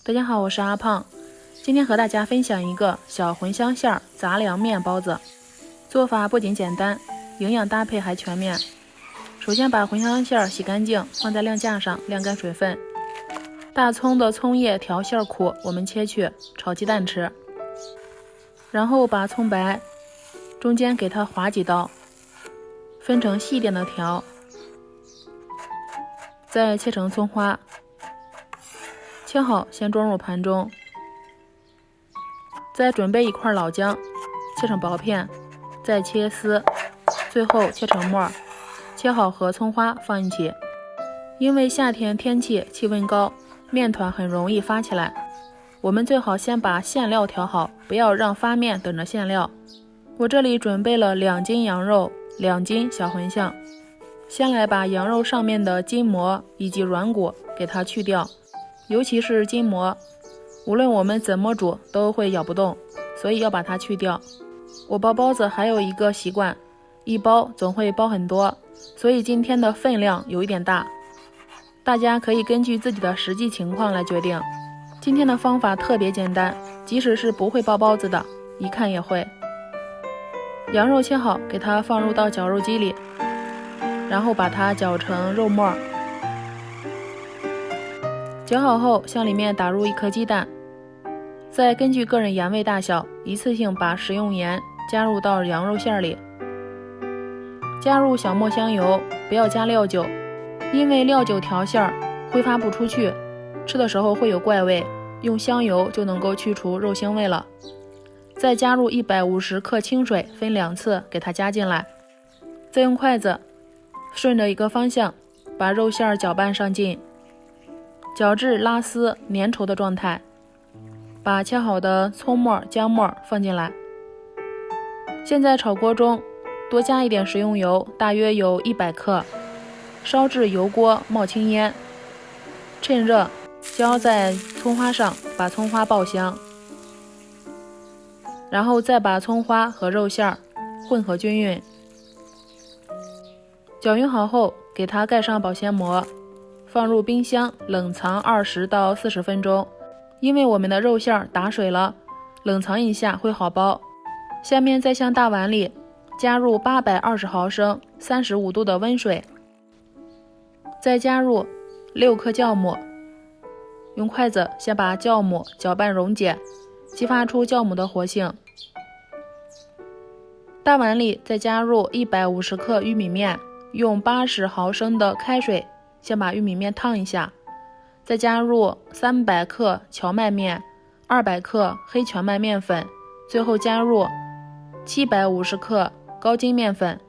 大家好，我是阿胖，今天和大家分享一个小茴香馅儿杂粮面包子。做法不仅简单，营养搭配还全面。首先把茴香馅儿洗干净，放在晾架上晾干水分。大葱的葱叶调馅苦，我们切去炒鸡蛋吃。然后把葱白中间给它划几刀，分成细点的条，再切成葱花。切好先装入盘中，再准备一块老姜，切成薄片，再切丝，最后切成末，切好和葱花放一起。因为夏天天气气温高，面团很容易发起来，我们最好先把馅料调好，不要让发面等着馅料。我这里准备了2斤羊肉，2斤小茴香。先来把羊肉上面的筋膜以及软骨给它去掉，尤其是筋膜，无论我们怎么煮都会咬不动，所以要把它去掉。我包包子还有一个习惯，一包总会包很多，所以今天的分量有一点大，大家可以根据自己的实际情况来决定。今天的方法特别简单，即使是不会包包子的，一看也会。羊肉切好，给它放入到绞肉机里，然后把它搅成肉末。搅好后，向里面打入1颗鸡蛋，再根据个人盐味大小，一次性把食用盐加入到羊肉馅里。加入小磨香油，不要加料酒，因为料酒调馅挥发不出去，吃的时候会有怪味，用香油就能够去除肉腥味了。再加入150克清水，分2次给它加进来。再用筷子顺着一个方向把肉馅搅拌上劲，搅至拉丝粘稠的状态，把切好的葱末、姜末放进来。现在炒锅中多加一点食用油，大约有100克，烧至油锅冒青烟，趁热浇在葱花上，把葱花爆香，然后再把葱花和肉馅混合均匀。搅匀好后，给它盖上保鲜膜，放入冰箱冷藏20到40分钟。因为我们的肉馅打水了，冷藏一下会好包。下面再向大碗里加入820毫升35度的温水，再加入6克酵母，用筷子先把酵母搅拌溶解，激发出酵母的活性。大碗里再加入150克玉米面，用80毫升的开水先把玉米面烫一下，再加入300克荞麦面、200克黑全麦面粉，最后加入750克高筋面粉。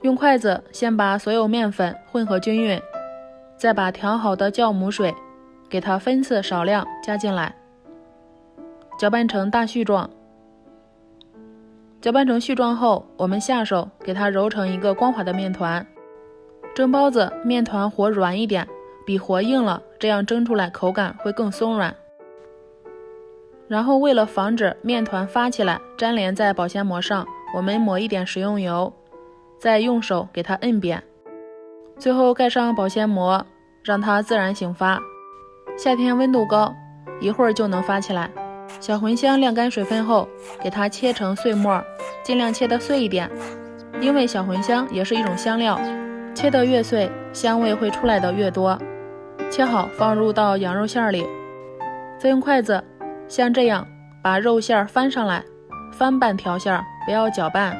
用筷子先把所有面粉混合均匀，再把调好的酵母水给它分次少量加进来，搅拌成大絮状。搅拌成絮状后，我们下手给它揉成一个光滑的面团。蒸包子面团和软一点，比和硬了，这样蒸出来口感会更松软。然后为了防止面团发起来粘连在保鲜膜上，我们抹一点食用油，再用手给它摁扁，最后盖上保鲜膜，让它自然醒发。夏天温度高，一会儿就能发起来。小茴香晾干水分后，给它切成碎末，尽量切得碎一点，因为小茴香也是一种香料，切得越碎，香味会出来的越多。切好放入到羊肉馅里，再用筷子像这样把肉馅翻上来，翻拌调馅，不要搅拌，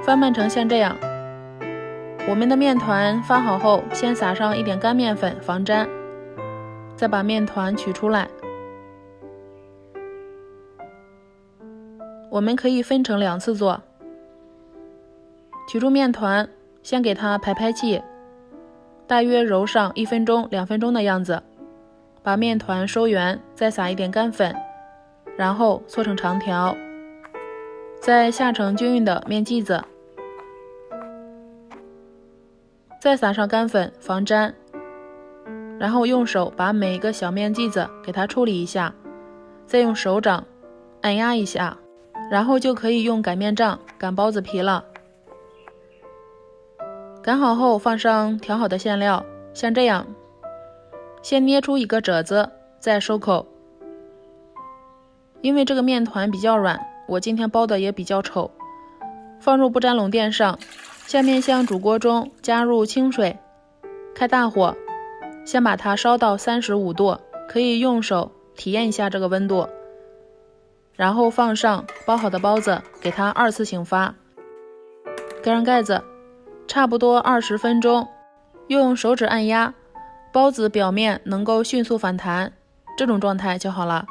翻拌成像这样。我们的面团发好后，先撒上一点干面粉防粘，再把面团取出来。我们可以分成2次做。取出面团，先给它排排气，大约揉上1分钟、2分钟的样子，把面团收圆，再撒一点干粉，然后搓成长条，再下成均匀的面剂子，再撒上干粉防粘，然后用手把每一个小面剂子给它处理一下，再用手掌按压一下，然后就可以用擀面杖擀包子皮了。擀好后放上调好的馅料，像这样先捏出一个褶子，再收口。因为这个面团比较软，我今天包的也比较丑。放入不粘笼垫上，下面向煮锅中加入清水，开大火，先把它烧到35度，可以用手体验一下这个温度，然后放上包好的包子，给它2次醒发，盖上盖子，差不多20分钟，用手指按压，包子表面能够迅速反弹，这种状态就好了。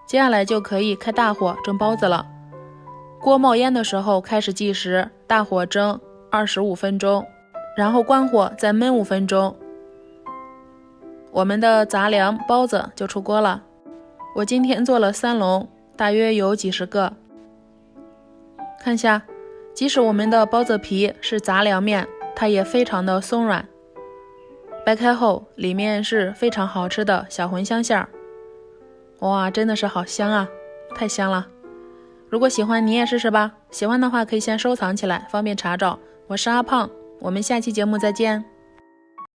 接下来就可以开大火蒸包子了。锅冒烟的时候开始计时，大火蒸25分钟，然后关火再焖5分钟。我们的杂粮包子就出锅了。我今天做了3笼，大约有几十个。看一下，即使我们的包子皮是杂粮面，它也非常的松软，掰开后里面是非常好吃的小茴香馅儿。哇，真的是好香啊，太香了。如果喜欢你也试试吧，喜欢的话可以先收藏起来，方便查找。我是阿胖，我们下期节目再见。